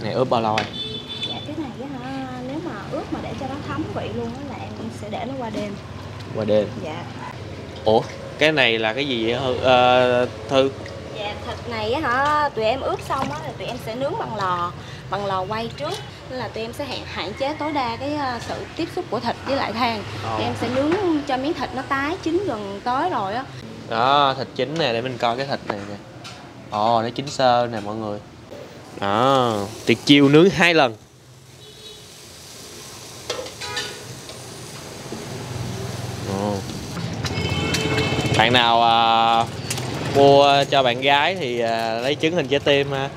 Này ướp bao lâu em? Dạ cái này á hả, nếu mà ướp mà để cho nó thấm vị luôn á là em sẽ để nó qua đêm. Qua đêm. Dạ. Ủa, cái này là cái gì vậy Thư? Dạ thịt này á hả, tụi em ướp xong á là tụi em sẽ nướng bằng lò quay trước, nên là tụi em sẽ hạn chế tối đa cái sự tiếp xúc của thịt với lại than. Tụi em sẽ nướng cho miếng thịt nó tái chín gần tới rồi á. Đó, thịt chín nè, để mình coi cái thịt này nè. Ồ, nó chín sơ nè mọi người. Đó, tiệc chiêu nướng 2 lần. Bạn nào mua cho bạn gái thì lấy trứng hình trái tim ha.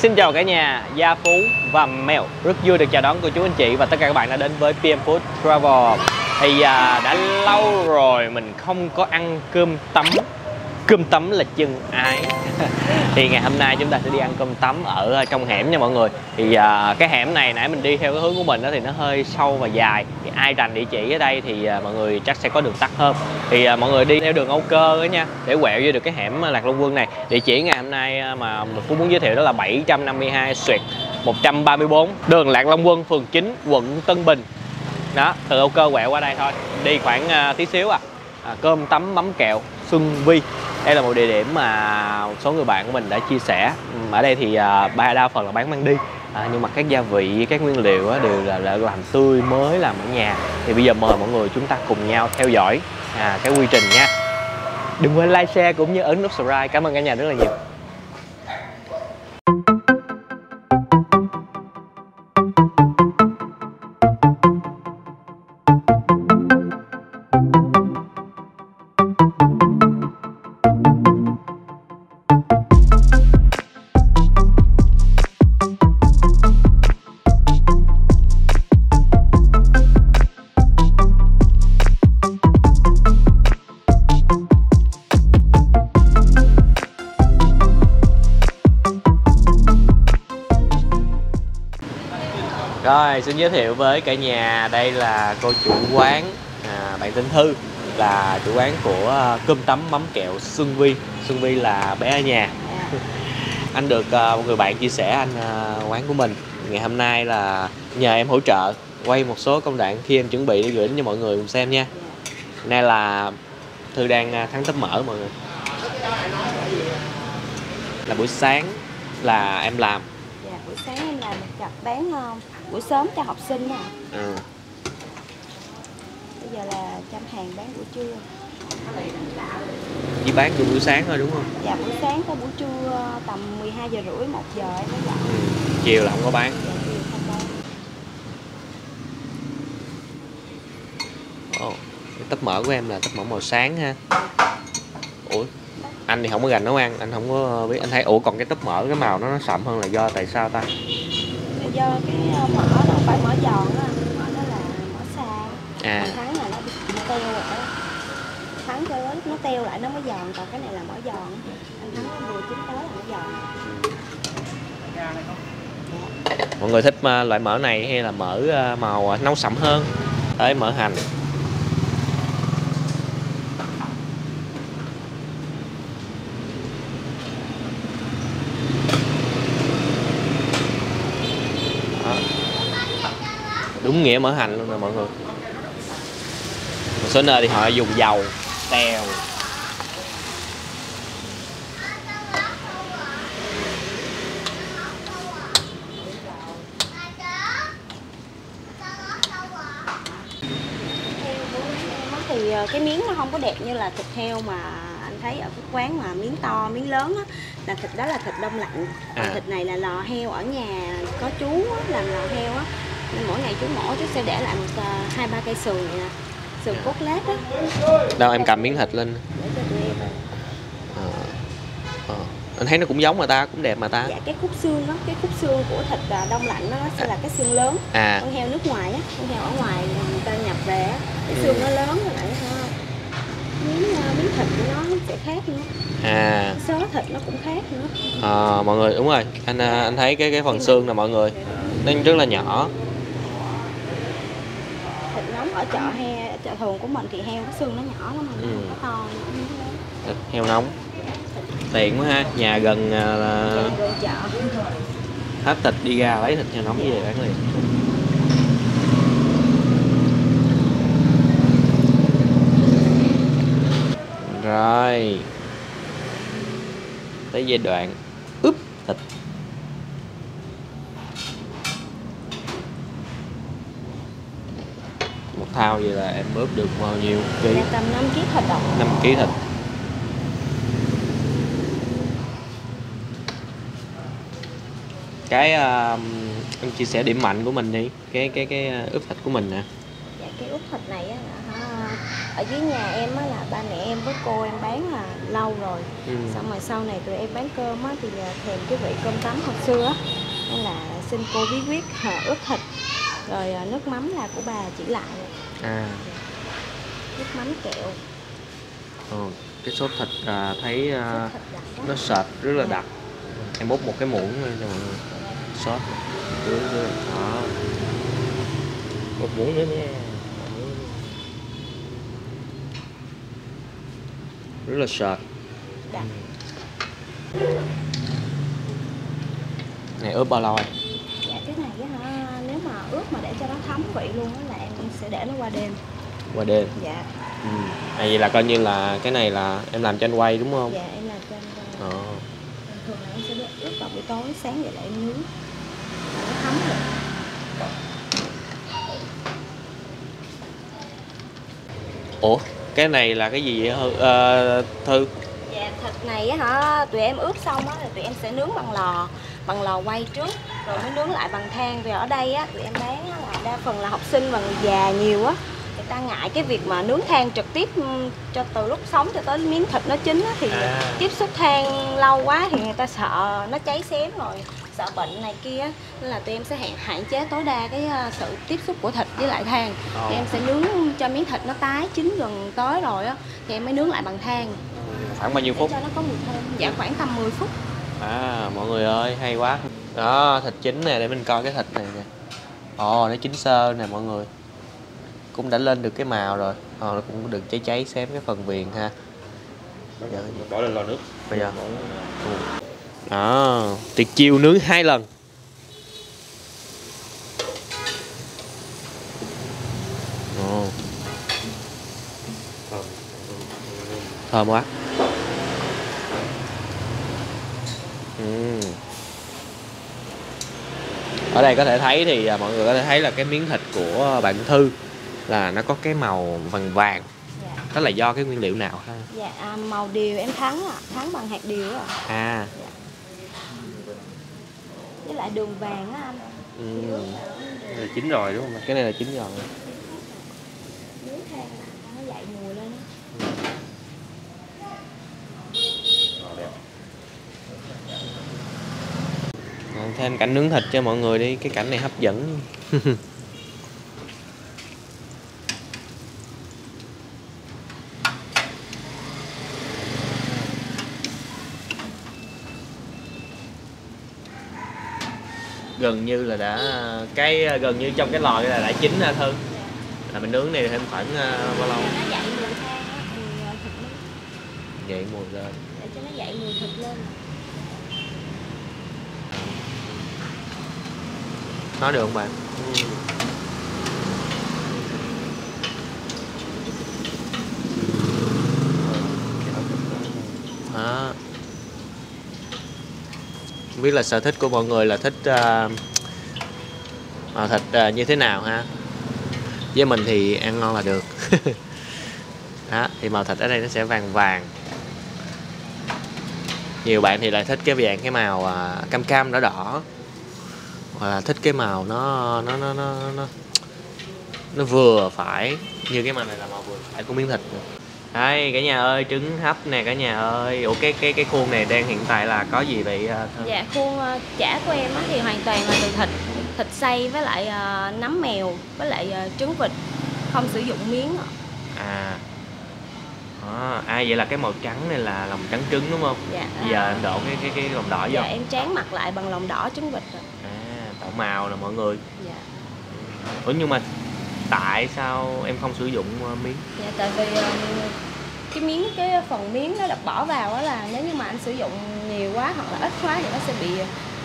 Xin chào cả nhà, Gia Phú và Mèo. Rất vui được chào đón cô chú anh chị và tất cả các bạn đã đến với PM Food Travel. Thì đã lâu rồi mình không có ăn cơm tấm. Cơm tấm là chân ái. Thì ngày hôm nay chúng ta sẽ đi ăn cơm tấm ở trong hẻm nha mọi người. Thì cái hẻm này nãy mình đi theo cái hướng của mình đó thì nó hơi sâu và dài. Thì ai rành địa chỉ ở đây thì mọi người chắc sẽ có đường tắt hơn. Thì mọi người đi theo đường Âu Cơ đó nha, để quẹo vô được cái hẻm Lạc Long Quân này. Địa chỉ ngày hôm nay mà Phú muốn giới thiệu đó là 752/134 đường Lạc Long Quân, phường 9, quận Tân Bình. Đó, từ Âu Cơ quẹo qua đây thôi. Đi khoảng tí xíu cơm tấm mắm kẹo Xuân Vi. Đây là một địa điểm mà một số người bạn của mình đã chia sẻ. Ở đây thì đa phần là bán mang đi, nhưng mà các gia vị, các nguyên liệu đều là làm tươi mới, làm ở nhà. Thì bây giờ mời mọi người chúng ta cùng nhau theo dõi cái quy trình nha. Đừng quên like, share cũng như ấn nút subscribe. Cảm ơn cả nhà rất là nhiều. Rồi, xin giới thiệu với cả nhà, đây là cô chủ quán, bạn tên Thư, là chủ quán của cơm tấm mắm kẹo Xuân Vi. Xuân Vi là bé ở nhà. Anh được một người bạn chia sẻ anh quán của mình. Ngày hôm nay là nhờ em hỗ trợ quay một số công đoạn khi em chuẩn bị để gửi đến cho mọi người cùng xem nha. Nay là Thư đang thắng tấm mỡ mọi người. Là buổi sáng là em làm. Dạ, buổi sáng em làm một cặp bán buổi sớm cho học sinh nè. Bây giờ là chăm hàng bán buổi trưa. Chỉ bán từ buổi sáng thôi đúng không? Dạ, buổi sáng tới buổi trưa tầm 12:30, 1 giờ em mới dọn. Chiều là không có bán. Dạ, chiều không bán. Cái tấp mỡ của em là tấp mỡ màu sáng ha. Ủa, anh thì không có gành nấu ăn, anh không có biết. Anh thấy còn cái tấp mỡ cái màu nó sậm hơn là do tại sao ta? Do cái mỡ nó không phải mỡ giòn á, mỡ nó là mỡ xào. Thắng là nó bị teo rồi đó. Thắng cho nó teo lại nó mới giòn, còn cái này là mỡ giòn. Anh thắng nó vừa chín tới là nó giòn. Mọi người thích loại mỡ này hay là mỡ màu nâu sậm hơn? Tới mỡ hành. Đúng nghĩa mỡ hành luôn nè mọi người. Một số nơi thì họ dùng dầu teo. cái miếng nó không có đẹp như là thịt heo mà anh thấy ở các quán mà miếng to miếng lớn á, là thịt đó là thịt đông lạnh. Còn thịt này là lò heo ở nhà có chú á, làm lò heo á, nên mỗi ngày chú mổ chú sẽ để lại một 2-3 cây sườn này nè, sườn cốt lết á. Đâu em cầm miếng thịt lên Để cho tụi em. anh thấy nó cũng giống mà ta, cũng đẹp mà ta. Dạ cái khúc xương đó, cái khúc xương của thịt đông lạnh nó sẽ là cái xương lớn. Con heo nước ngoài á, con heo ở ngoài người ta nhập về á, cái xương nó lớn rồi lại miếng thịt của nó sẽ khác nữa. Xớ thịt nó cũng khác nữa. Mọi người đúng rồi, anh thấy cái phần xương nè mọi người, nó rất là nhỏ. Thịt nóng ở chợ thường của mình thì heo cái xương nó nhỏ lắm mà nó không có to. Thịt heo nóng tiện quá ha, nhà gần chợ. hết thịt đi ra lấy thịt heo nóng về bán liền. Rồi tới giai đoạn ướp thịt. Một thao vậy là em ướp được bao nhiêu ký? Tầm 5 kg thịt đâu. 5 kg thịt. Cái anh chia sẻ điểm mạnh của mình đi, cái ướp thịt của mình nè. Dạ cái ướp thịt này á là ở dưới nhà em á, là ba mẹ em với cô em bán là lâu rồi. Xong rồi sau này tụi em bán cơm á, thì thèm cái vị cơm tấm hồi xưa á, nên là xin cô bí quyết ướp thịt. Rồi nước mắm là của bà chỉ lại. Nước mắm kẹo. Cái sốt thịt thấy nó sệt rất là đặc. Em múc một cái muỗng cho mọi người. Sốt đó. Một muỗng nữa nha. Rất là sệt. Này ướp bao lâu anh? Dạ cái này á, nếu mà ướp mà để cho nó thấm vị luôn á là em sẽ để nó qua đêm. Qua đêm? Dạ. Vậy là coi như là cái này là em làm cho anh quay đúng không? Dạ em làm cho anh quay. Thường là em sẽ ướp vào buổi tối, sáng dậy lại em nướng nó thấm được. Ủa cái này là cái gì vậy Thư? Dạ thịt này á hả, tụi em ướp xong á thì tụi em sẽ nướng bằng lò quay trước rồi mới nướng lại bằng than. Rồi ở đây á tụi em bán á, là đa phần là học sinh và người già nhiều á, người ta ngại cái việc mà nướng than trực tiếp cho từ lúc sống cho tới miếng thịt nó chín á, thì tiếp xúc than lâu quá thì người ta sợ nó cháy xém rồi sợ bệnh này kia, nên là tụi em sẽ hạn chế tối đa cái sự tiếp xúc của thịt với lại than. Thì em sẽ nướng cho miếng thịt nó tái chín gần tới rồi á thì em mới nướng lại bằng than. Khoảng bao nhiêu phút? Để cho nó có mùi thơm. Dạ khoảng tầm 10 phút. Mọi người ơi hay quá. Đó thịt chín nè, để mình coi cái thịt này nè. Nó chín sơ nè mọi người. Cũng đã lên được cái màu rồi. Nó cũng đừng cháy xém cái phần viền ha. Bỏ lên lò nước. Bây giờ. Tiệc chiêu nướng 2 lần. Thơm quá. Ở đây có thể thấy thì mọi người có thể thấy là cái miếng thịt của bạn Thư là nó có cái màu vàng vàng. Đó là do cái nguyên liệu nào ha? Dạ màu điều em thắng bằng hạt điều Dạ. Với lại đường vàng á anh. Là chín rồi đúng không? Cái này là chín rồi. Nướng than nó dậy mùi lên á. Thêm cảnh nướng thịt cho mọi người đi, cái cảnh này hấp dẫn. Gần như là gần như trong cái lò này là đã chín ra Thư. Là mình nướng này thêm khoảng bao lâu? Nó dậy mùi than á, mùi thịt lên. Dậy mùi lên. Để cho nó dậy mùi thịt lên. Nói được không bạn? Không biết là sở thích của mọi người là thích thịt như thế nào ha? Với mình thì ăn ngon là được. Đó, thì màu thịt ở đây nó sẽ vàng vàng. Nhiều bạn thì lại thích cái dạng cái màu cam cam đỏ đỏ, hoặc là thích cái màu nó vừa phải, như cái màu này là màu vừa phải của miếng thịt. Đây cả nhà ơi, trứng hấp nè cả nhà ơi. Ủa cái khuôn này đang hiện tại là có gì vậy Thơm? Dạ, khuôn chả của em thì hoàn toàn là từ thịt xay với lại nấm mèo với lại trứng vịt, không sử dụng miếng. Vậy là cái màu trắng này là lòng trắng trứng đúng không? Dạ. Giờ em đổ cái lòng đỏ vô. Dạ, em tráng mặt lại bằng lòng đỏ trứng vịt rồi. Tạo màu nè mọi người. Dạ. Ủa nhưng mà tại sao em không sử dụng miếng? Dạ, tại vì cái phần miếng nó được bỏ vào đó, là nếu như mà anh sử dụng nhiều quá hoặc là ít quá thì nó sẽ bị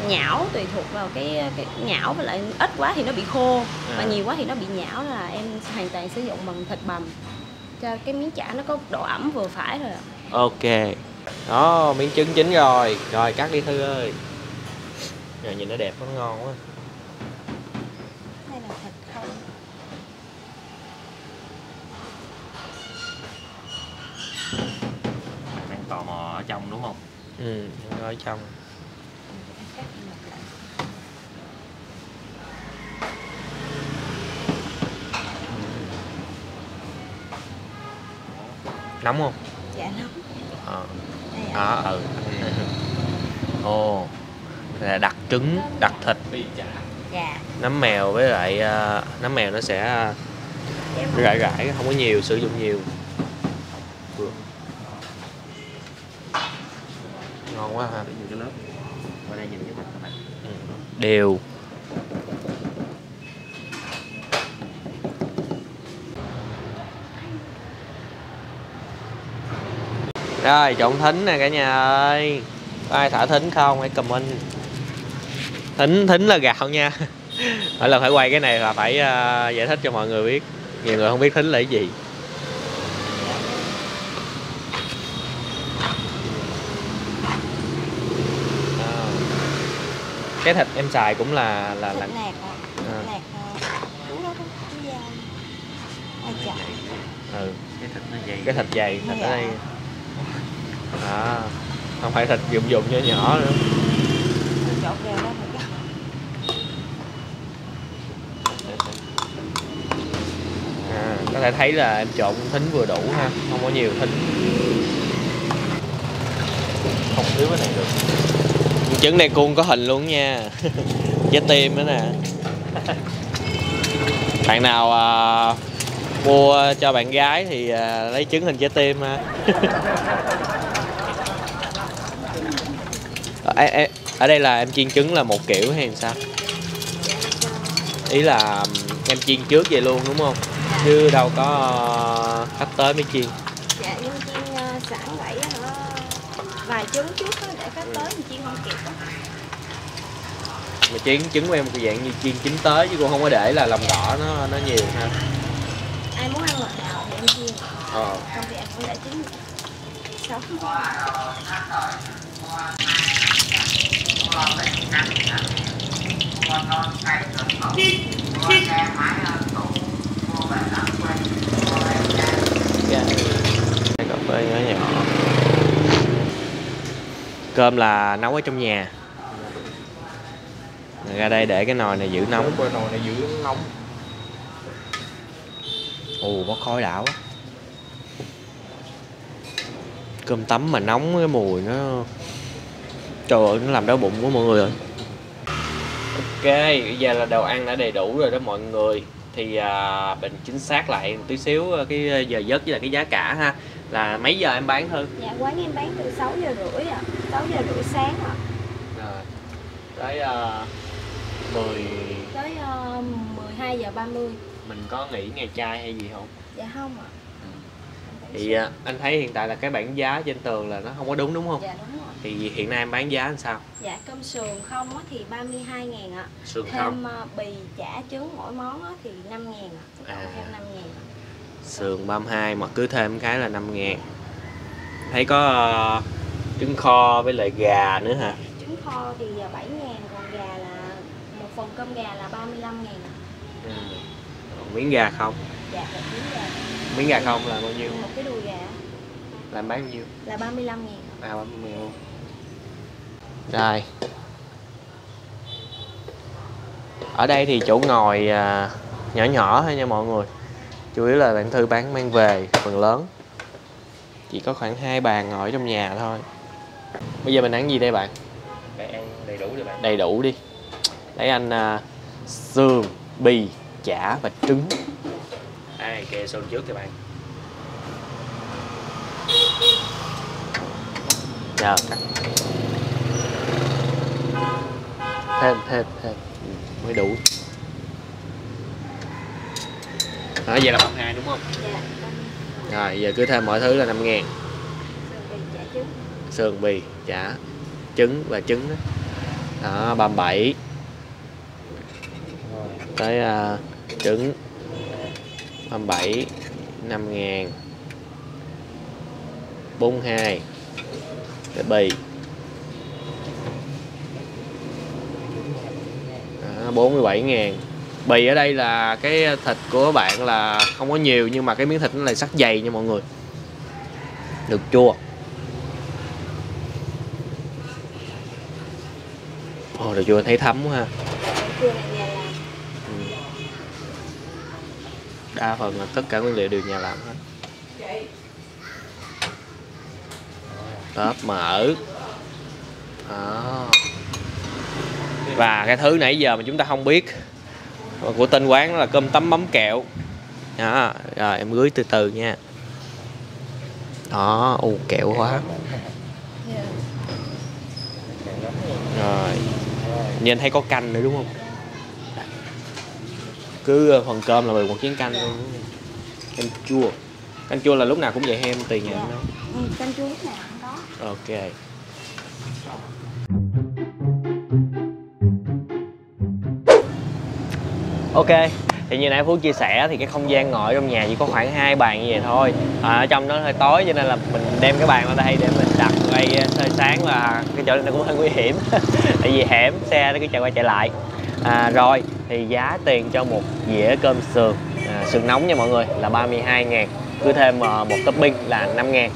nhão, tùy thuộc vào cái nhão, với lại ít quá thì nó bị khô, và nhiều quá thì nó bị nhão, là em hoàn toàn sử dụng bằng thịt bằm cho cái miếng chả nó có độ ẩm vừa phải thôi ạ. Ok. Đó, miếng trứng chín rồi. Rồi cắt đi Thư ơi. Rồi nhìn nó đẹp, nó ngon quá. Đây là thịt không. Đang tò mò ở trong đúng không? Ở trong. Nóng không? Dạ nóng. Ồ, là đặt trứng, đặt thịt, Dạ. nấm mèo với lại nấm mèo nó sẽ rải rải, không có nhiều, sử dụng nhiều. Ngon quá ha. Nhiều cái lớp. Qua đây nhìn cái mặt các bạn. Đều. Rồi trộn thính nè cả nhà ơi. Có ai thả thính không? Hãy comment. Thính là gạo nha. Mỗi lần phải quay cái này là phải giải thích cho mọi người biết. Nhiều người không biết thính là cái gì. Cái thịt em xài cũng là Thịt nạc ạ. Nạc đúng đó, cái dao. Ai chả. Cái thịt nó dày. Cái thịt dày, thịt ở đây. Không phải thịt dụng nhỏ nhỏ nữa. Chột đều đó mà có thể thấy là em trộn thính vừa đủ ha, không có nhiều thính, không thiếu cái này được. Trứng này cuốn có hình luôn nha. Trái tim nữa nè. Bạn nào mua cho bạn gái thì lấy trứng hình trái tim ha. Ở đây là em chiên trứng là một kiểu hay sao? Ý là em chiên trước vậy luôn đúng không? Chứ đâu có khách tới mới chiên. Dạ, em chiên sẵn vậy hả? Vài trứng trước đó, để khách tới thì chiên không kịp đó. Mà chiên trứng của em một dạng như chiên chín tới, chứ cũng không có để là lòng đỏ nó nhiều ha. Ai muốn ăn loại nào thì em chiên. Không thì em cũng để trứng sống. Cà phê nhỏ nhỏ. Cơm là nấu ở trong nhà. Ra đây để cái nồi này giữ nóng. Nồi này giữ nóng. Ồ, bó khói đảo quá. Cơm tấm mà nóng, cái mùi nó, trời ơi, nó làm đau bụng của mọi người rồi. Ok, bây giờ là đồ ăn đã đầy đủ rồi đó mọi người. Thì mình chính xác lại một tí xíu cái giờ giấc với lại cái giá cả ha. Là mấy giờ em bán Thư? Dạ, quán em bán từ 6 giờ rưỡi ạ. 6 giờ rưỡi sáng ạ. Tới 10 tới 12 giờ 30. Mình có nghỉ ngày trai hay gì không? Dạ không ạ. Thì anh thấy hiện tại là cái bảng giá trên tường là nó không có đúng không? Dạ đúng rồi. Thì hiện nay em bán giá làm sao? Dạ, cơm sườn không thì 32.000 ạ. Sườn thêm không? bì chả trứng mỗi món thì 5.000 ạ. Thêm 5.000. Sườn 32 mà cứ thêm cái là 5.000. Thấy có trứng kho với lại gà nữa hả? Trứng kho thì 7.000, còn gà là một phần cơm gà là 35.000. Còn miếng gà không? Dạ, một miếng gà. Miếng gà không là bao nhiêu? Một cái đùi gà Làm bán bao nhiêu? là 35.000. 30.000 luôn. Rồi. Ở đây thì chỗ ngồi nhỏ nhỏ thôi nha mọi người. Chủ yếu là bạn Thư bán mang về phần lớn. Chỉ có khoảng 2 bàn ngồi trong nhà thôi. Bây giờ mình ăn gì đây bạn? Bạn ăn đầy đủ đi bạn. Đầy đủ đi. Lấy anh xương, bì, chả và trứng. Ai kê xương trước cho bạn. Nhờ. Thêm mới đủ. Đó, vậy là 32 đúng không? Dạ. Rồi giờ cứ thêm mọi thứ là 5.000. Sườn bì, chả Sườn, bì, chả, trứng. trứng và trứng đó. Đó 37. Tới trứng 37 5.000. 42. Cái bì. Đó, 47.000. Bì ở đây là cái thịt của bạn là không có nhiều nhưng mà cái miếng thịt nó lại sắc dày nha mọi người. Được chua. Ồ, được chua thấy thấm quá ha. Chua này nhà làm. Đa phần là tất cả nguyên liệu đều nhà làm hết. Tóp mỡ. Đó. Và cái thứ nãy giờ mà chúng ta không biết của tên quán đó là cơm tấm mắm kẹo. Đó. Rồi em gửi từ từ nha. Đó, kẹo quá. Rồi. Nhìn thấy có canh nữa đúng không? Cứ phần cơm là một chén canh luôn. Canh chua. Canh chua là lúc nào cũng vậy hay em tùy nhà em nấu? Canh chua lúc nào cũng có. Ok. Ok, thì như nãy Phú chia sẻ thì cái không gian ngồi trong nhà chỉ có khoảng 2 bàn như vậy thôi. Ở trong nó hơi tối cho nên là mình đem cái bàn ra đây để mình đặt quay sơi sáng, và cái chỗ này cũng hơi nguy hiểm tại vì hẻm xe nó cứ chạy qua chạy lại. Rồi thì giá tiền cho một dĩa cơm sườn sườn nóng nha mọi người là 32.000, cứ thêm một topping là 5.000.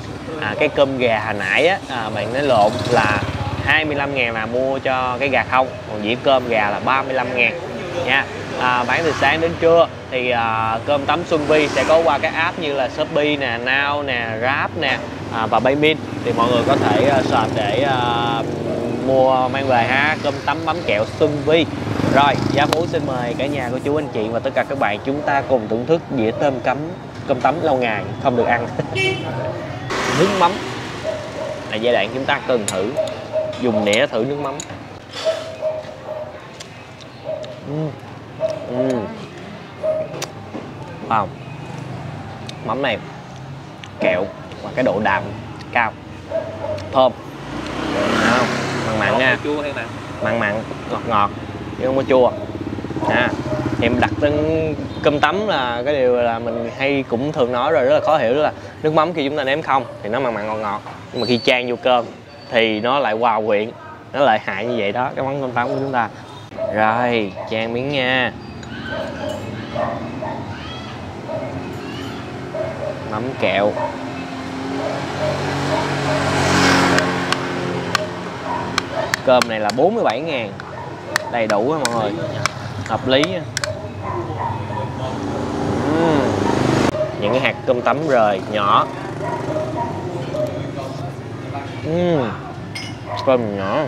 Cái cơm gà hồi nãy á, bạn nói lộn là 25.000 là mua cho cái gà không, còn dĩa cơm gà là 35.000 nha. Bán từ sáng đến trưa thì cơm tấm Xuân Vi sẽ có qua các app như là Shopee nè, Now nè, Grab nè và Paymin, thì mọi người có thể search để mua mang về ha, cơm tấm mắm kẹo Xuân Vi. Rồi Gia Phú xin mời cả nhà cô chú anh chị và tất cả các bạn chúng ta cùng thưởng thức dĩa cơm tấm lâu ngày không được ăn. Nước mắm là giai đoạn chúng ta cần thử, dùng nĩa thử nước mắm. Wow. Mắm này kẹo và cái độ đạm cao, thơm, không? Mặn mặn nha, chua hay mặn? Mặn mặn, ngọt ngọt chứ không có chua. Em đặt tên cơm tấm là cái điều là mình hay cũng thường nói rồi, rất là khó hiểu, đó là nước mắm khi chúng ta nếm không thì nó mặn mặn ngọt ngọt, nhưng mà khi chan vô cơm thì nó lại hòa quyện, nó lợi hại như vậy đó cái món cơm tấm của chúng ta. Rồi chan miếng nha. Mắm kẹo. Cơm này là 47.000, đầy đủ á mọi người, hợp lý. Những cái hạt cơm tấm rời nhỏ. Cơm nhỏ.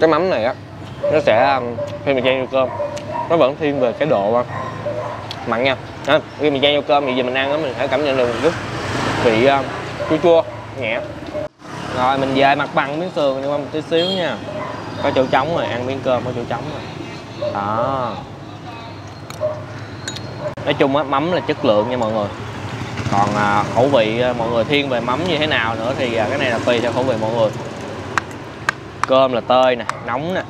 Cái mắm này á, nó sẽ khi mình chan vô cơm nó vẫn thiên về cái độ mặn nha. Khi mình chan vô cơm thì giờ mình ăn á, mình phải cảm nhận được một chút vị chua chua nhẹ. Rồi mình về mặt bằng miếng sườn nhưng mà một tí xíu nha, có chỗ trống rồi, ăn miếng cơm có chỗ trống rồi đó. Nói chung á, mắm là chất lượng nha mọi người, còn khẩu vị mọi người thiên về mắm như thế nào nữa thì cái này là tùy theo khẩu vị mọi người. Cơm là tơi nè, nóng nè.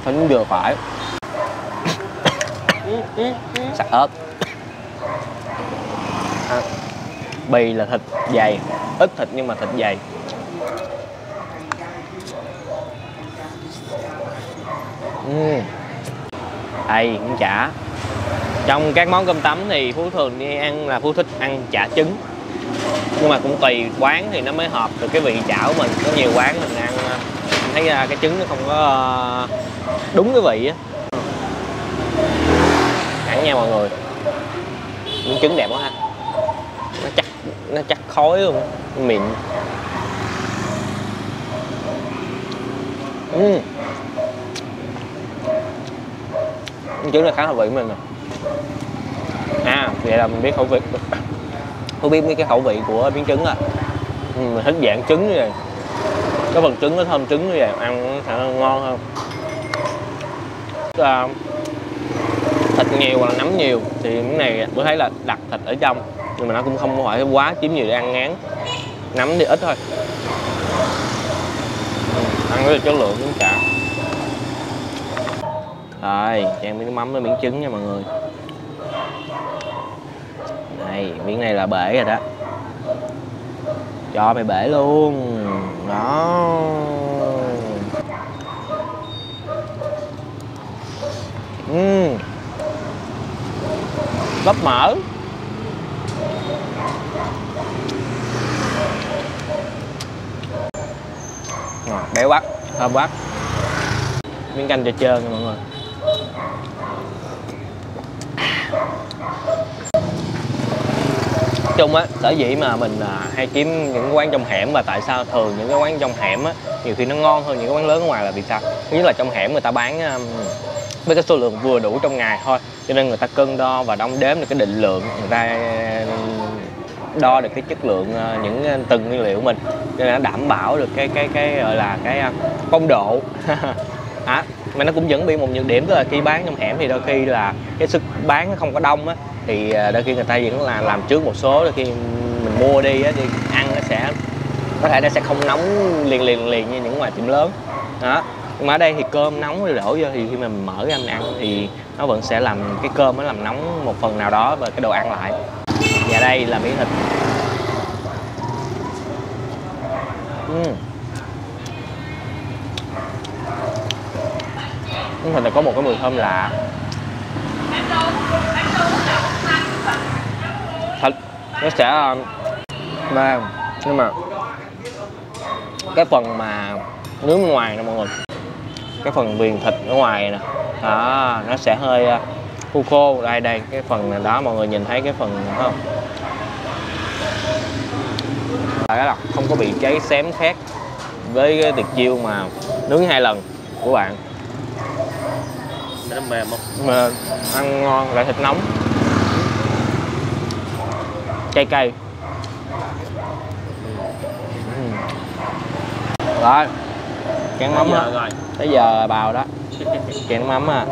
Thính vừa phải. Sặc ớt. Bì là thịt dày, ít thịt nhưng mà thịt dày. Đây, cũng chả. Trong các món cơm tấm thì Phú thường đi ăn là Phú thích ăn chả trứng. Nhưng mà cũng tùy quán thì nó mới hợp được cái vị chả của mình. Có nhiều quán mình ăn thấy ra cái trứng nó không có đúng cái vị á. Cắn nha mọi người. Miếng trứng đẹp quá ha. Nó chắc khói luôn, mịn. Trứng này khá hợp vị mình rồi. Vậy là mình biết khẩu vị. Không biết cái khẩu vị của miếng trứng à. Mình thích dạng trứng như vậy. Cái phần trứng nó thơm trứng như vậy, ăn nó sẽ ngon hơn. Thịt nhiều hoặc là nấm nhiều thì cái này tôi thấy là đặt thịt ở trong, nhưng mà nó cũng không phải quá chiếm nhiều để ăn ngán. Nấm thì ít thôi. Ăn rất là chất lượng cũng cả. Rồi, chan miếng mắm với miếng trứng nha mọi người. Này, miếng này là bể rồi đó. Cho mày bể luôn. Đó. Bắp mỡ. Béo quá, thơm quá. Miếng canh cho trơn nha mọi người. Nói chung á, sở dĩ mà mình hay kiếm những cái quán trong hẻm, và tại sao thường những cái quán trong hẻm á nhiều khi nó ngon hơn những cái quán lớn ở ngoài là vì sao? Thứ nhất là trong hẻm người ta bán với cái số lượng vừa đủ trong ngày thôi, cho nên người ta cân đo và đong đếm được cái định lượng, người ta đo được cái chất lượng những từng nguyên liệu của mình, cho nên nó đảm bảo được cái gọi là cái phong độ. Mà nó cũng vẫn bị một nhược điểm, tức là khi bán trong hẻm thì đôi khi là cái sức bán nó không có đông á, thì đôi khi người ta vẫn là làm trước một số, đôi khi mình mua đi á, thì ăn nó sẽ có thể nó sẽ không nóng liền như những ngoài tiệm lớn đó. Nhưng mà ở đây thì cơm nóng rồi đổ vô, thì khi mà mình mở ra mình ăn thì nó vẫn sẽ làm cái cơm nó làm nóng một phần nào đó và cái đồ ăn lại. Và đây là miếng thịt. Miếng thịt này có một cái mùi thơm lạ. Thịt nó sẽ mềm, nhưng mà cái phần mà nướng bên ngoài nè mọi người, cái phần viền thịt ở ngoài nè đó, nó sẽ hơi khô khô. Đây cái phần này đó, mọi người nhìn thấy cái phần này không? Đó là không có bị cháy xém khác với cái tiệt chiêu mà nướng 2 lần của bạn. Nó mềm không? Mềm, ăn ngon, lại thịt nóng, cay cay. Rồi, cán mắm á, tới giờ bào đó. Cán mắm à.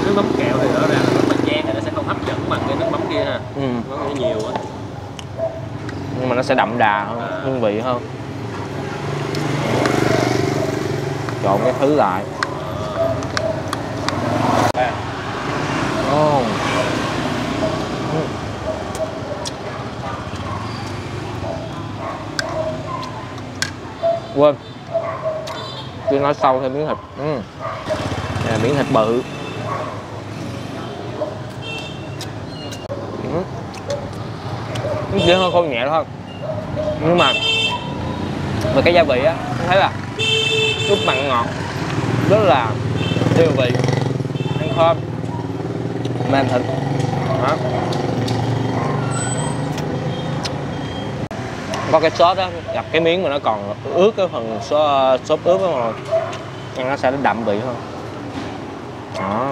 Nước mắm kẹo thì rõ ràng là nước Bánh Chan thì nó sẽ không hấp dẫn bằng cái nước mắm kia ha. Nó nhiều á, nhưng mà nó sẽ đậm đà hơn, hương vị hơn. Trộn cái thứ lại. Quên, tôi nói sau thêm miếng thịt. Đây là miếng thịt bự. Nó chỉ hơi khô nhẹ thôi, nhưng mà về cái gia vị á, tôi thấy là chút mặn ngọt rất là tiêu vị, ăn thơm, mềm thịt đó. Có cái sốt đó, gặp cái miếng mà nó còn ướt cái phần sốt ướp đó mà ăn nó sẽ đậm vị hơn đó.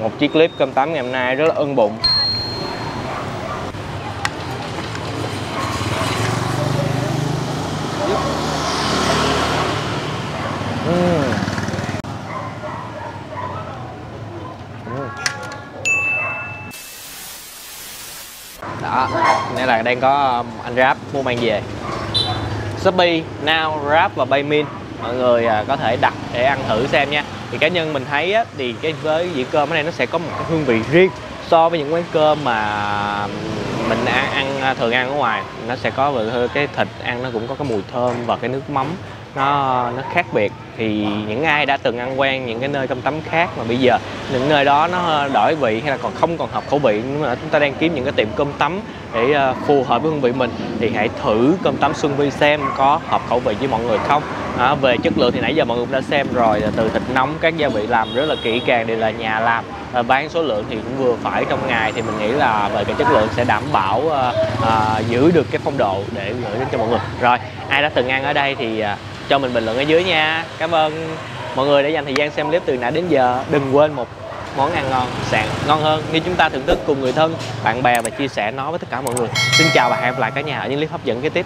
Một chiếc clip cơm tấm ngày hôm nay rất là ưng bụng. Đó, đây là đang có anh Grab mua mang về. Shopee, Now, Grab và Paymin. Mọi người có thể đặt để ăn thử xem nha. Thì cá nhân mình thấy á, thì cái với dĩa cơm ở đây nó sẽ có một cái hương vị riêng So với những quán cơm mà mình thường ăn ở ngoài, nó sẽ có cái thịt ăn nó cũng có cái mùi thơm và cái nước mắm nó khác biệt. Thì những ai đã từng ăn quen những cái nơi cơm tấm khác mà bây giờ những nơi đó nó đổi vị hay là còn không còn hợp khẩu vị, nhưng mà chúng ta đang kiếm những cái tiệm cơm tấm để phù hợp với hương vị mình, thì hãy thử cơm tấm Xuân Vi xem có hợp khẩu vị với mọi người không. Về chất lượng thì nãy giờ mọi người cũng đã xem rồi, từ thịt nóng, các gia vị làm rất là kỹ càng, đều là nhà làm, bán số lượng thì cũng vừa phải trong ngày, thì mình nghĩ là về cái chất lượng sẽ đảm bảo giữ được cái phong độ để gửi đến cho mọi người. Rồi, ai đã từng ăn ở đây thì cho mình bình luận ở dưới nha. Cảm ơn mọi người đã dành thời gian xem clip từ nãy đến giờ. Đừng quên một món ăn ngon, ngon hơn như chúng ta thưởng thức cùng người thân, bạn bè và chia sẻ nó với tất cả mọi người. Xin chào và hẹn gặp lại cả nhà ở những clip hấp dẫn kế tiếp.